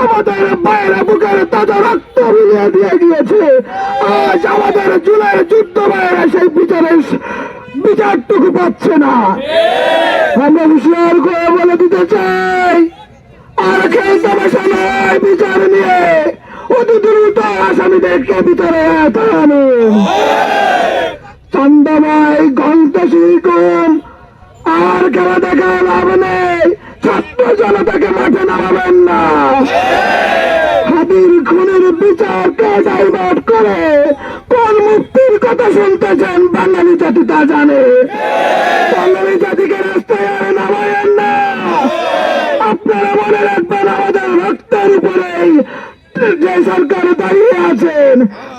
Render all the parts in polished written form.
আমাদের বাইরে বুকের তাজা রক্ত বিলিয়ে দিয়ে গিয়েছে। আজ আমাদের জুলাই যুদ্ধ বাইরে সেই বিচারটুকু পাচ্ছে না। আমরা হুঁশিয়ার করে বলে দিতে চাই, আর খেলতে বসা নয় বিচার নিয়ে, অতি দ্রুত আসামিদেরকে ভিতরে তাড়ানো। চান্দামাই গন্তশীল গুম আর খেলা দেখা লাভ নেই। ছাত্র জনতাকে মাঠে নামাবেন না। হাতির খুনের বিচারকে ডাইভার্ট করে কোন মুক্তির কথা শুনতেছেন বাঙালি জাতি তা জানে। বাঙালি জাতিকে রাস্তায় আর নামায়েন না। আপনারা মনে রাখবেন, আমাদের রক্তের উপরেই যে সরকার দাঁড়িয়ে আছেন,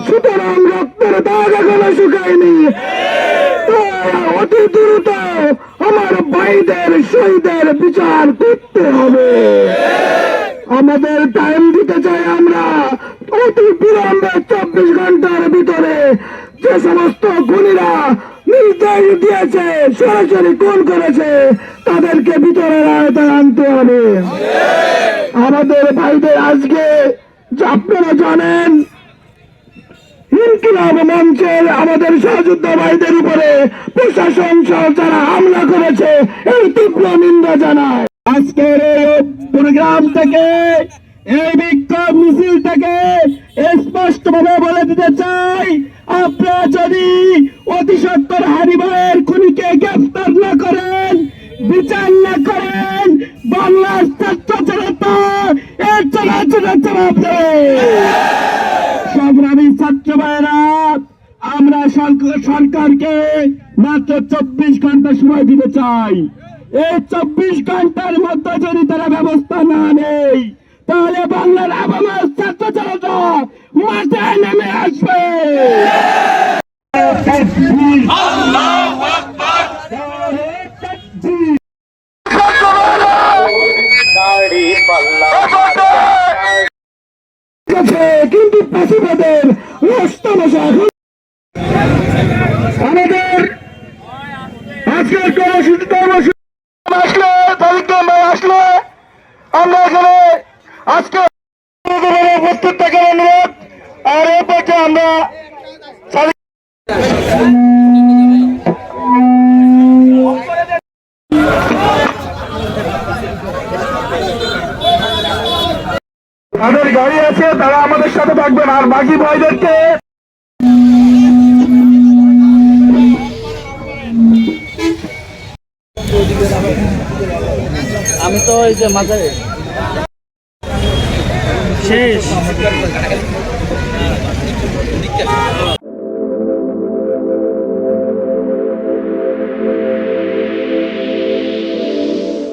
সুতরাং রক্তের দাগ এখনো শুকায়নি। অতি দ্রুত আমার ভাইদের শহীদের বিচার করতে হবে। আমাদের টাইম দিতে চাই আমরা, অতি বিলম্বে 24 ঘন্টার ভিতরে যে সমস্ত খুনিরা নির্দেশ দিয়েছে, সরাসরি খুন করেছে, তাদেরকে ভিতরে আওতায় আনতে হবে। আমাদের ভাইদের আজকে আপনারা জানেন, ইনকিলাব মঞ্চের আমাদের সহযোদ্ধা ভাইদের উপরে প্রশাসন সহ যারা হামলা করেছে, এই তীব্র নিন্দা জানায়। আজকের এই প্রোগ্রাম থেকে, এই বিক্ষোভ মিছিল থেকে স্পষ্ট ভাবে বলে দিতে চাই, আপনারা যদি অতি সত্বর হারি ভাইয়ের খুনিকে গ্রেফতার না করেন, বিচার না করেন, বাংলার ছাত্র জনতা এর জবাব দেবে। সংগ্রামী ছাত্র ভাইয়েরা, আমরা সরকারকে মাত্র 24 ঘন্টা সময় দিতে চাই। এই 24 ঘন্টার মধ্যে যদি তারা ব্যবস্থা না নেই, তাহলে বাংলার আবামার ছাত্র জনতা মাঠে নেমে আসবে। কিন্তু পাশিবাদের রাস্তা বসা আমাদের আজকের কর্মসূচিতে আসলে আসলে আমরা এখানে আজকে উপস্থিত থাকার অনুরোধ। আর এর পক্ষে আমরা তাদের গাড়ি আছে, তারা আমাদের সাথে থাকবেন। আর বাকি ভাইদেরকে আমি তো এই যে মাঝে শেষ